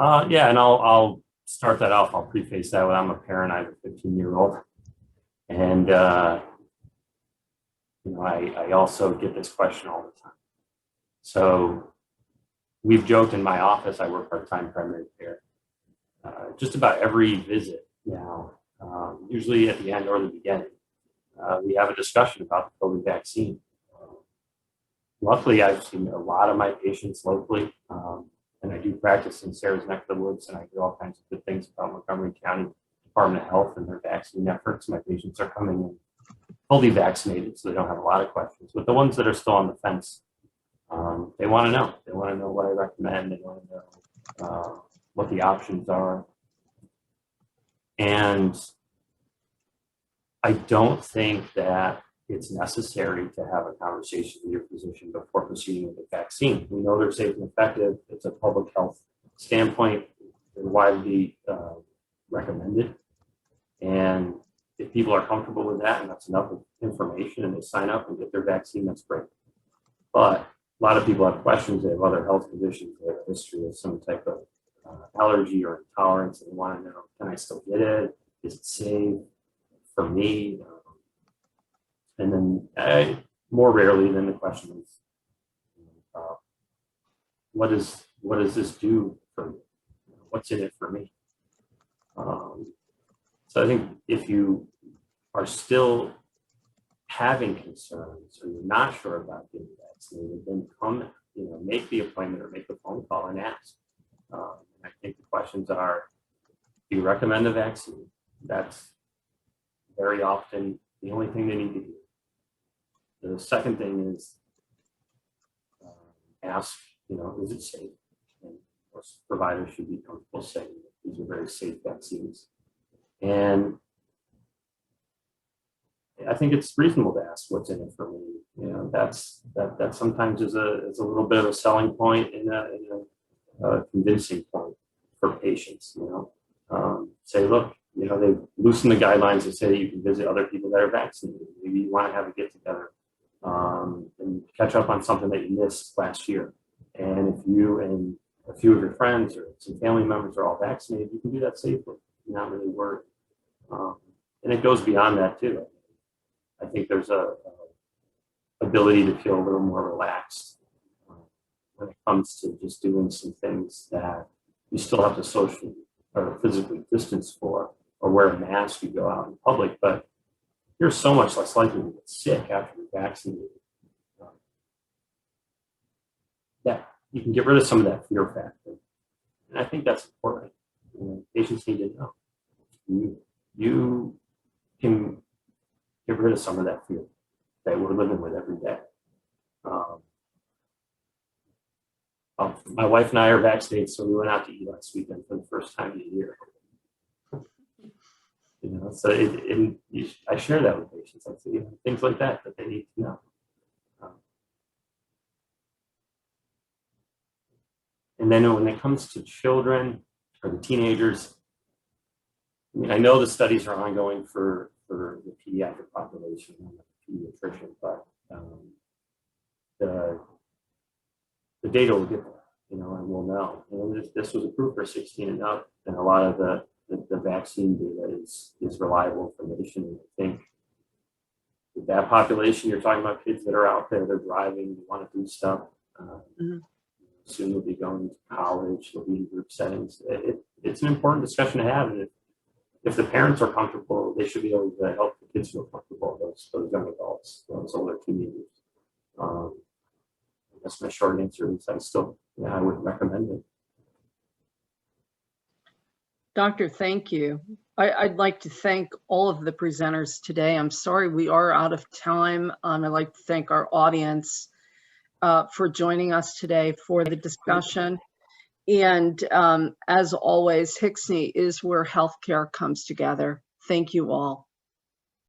E: Yeah, and I'll start that off. I'll preface that with I'm a parent. I have a 15-year-old, and I also get this question all the time. So we've joked in my office, I work part-time primary care. Just about every visit now, usually at the end or the beginning, we have a discussion about the COVID vaccine. Luckily, I've seen a lot of my patients locally, and I do practice in Sarah's neck of the woods, and I hear all kinds of good things about Montgomery County Department of Health and their vaccine efforts. My patients are coming in fully vaccinated, so they don't have a lot of questions. But the ones that are still on the fence, they want to know. They want to know what I recommend. They want to know what the options are. And I don't think that it's necessary to have a conversation with your physician before proceeding with the vaccine. We know they're safe and effective. It's a public health standpoint. They're widely recommended. And if people are comfortable with that and that's enough information and they sign up and get their vaccine, that's great. But a lot of people have questions. They have other health conditions. They have a history of some type of allergy or intolerance, and they want to know, can I still get it? Is it safe for me? And then more rarely than the question is, what does this do for me? What's in it for me? So I think if you are still having concerns or you're not sure about getting vaccinated, then come, make the appointment or make a phone call and ask. I think the questions are, do you recommend the vaccine? That's very often the only thing they need to hear. The second thing is ask, is it safe? And of course, providers should be comfortable saying that these are very safe vaccines. And I think it's reasonable to ask what's in it for me. That sometimes is a little bit of a selling point and a convincing point for patients. Say, look, they've loosened the guidelines to say that you can visit other people that are vaccinated. Maybe you want to have a get together and catch up on something that you missed last year. And if you and a few of your friends or some family members are all vaccinated, you can do that safely. You're not really worried. And it goes beyond that too. I think there's a ability to feel a little more relaxed when it comes to just doing some things that you still have to socially or physically distance for, or wear a mask, you go out in public, but you're so much less likely to get sick after you're vaccinated. That you can get rid of some of that fear factor. And I think that's important. You know, patients need to know. You can get rid of some of that fear that we're living with every day. My wife and I are vaccinated, so we went out to eat last weekend for the first time in a year. You know, so I share that with patients. I say, you know, things like that they need to know. And then when it comes to children or the teenagers, I mean, I know the studies are ongoing for the pediatric population and the pediatrician, but the data will get there, you know, and we'll know. And this was approved for 16 and up, and a lot of the vaccine data is reliable information. And I think with that population, you're talking about kids that are out there, they're driving, they want to do stuff. Soon they'll be going to college, they'll be in group settings. It's an important discussion to have, and if the parents are comfortable, they should be able to help the kids feel comfortable, those young adults, those older teenagers. That's my short answer. Is I would recommend it.
B: Doctor, thank you. I'd like to thank all of the presenters today. I'm sorry we are out of time. I'd like to thank our audience for joining us today for the discussion. And as always, Hixny is where healthcare comes together. Thank you all.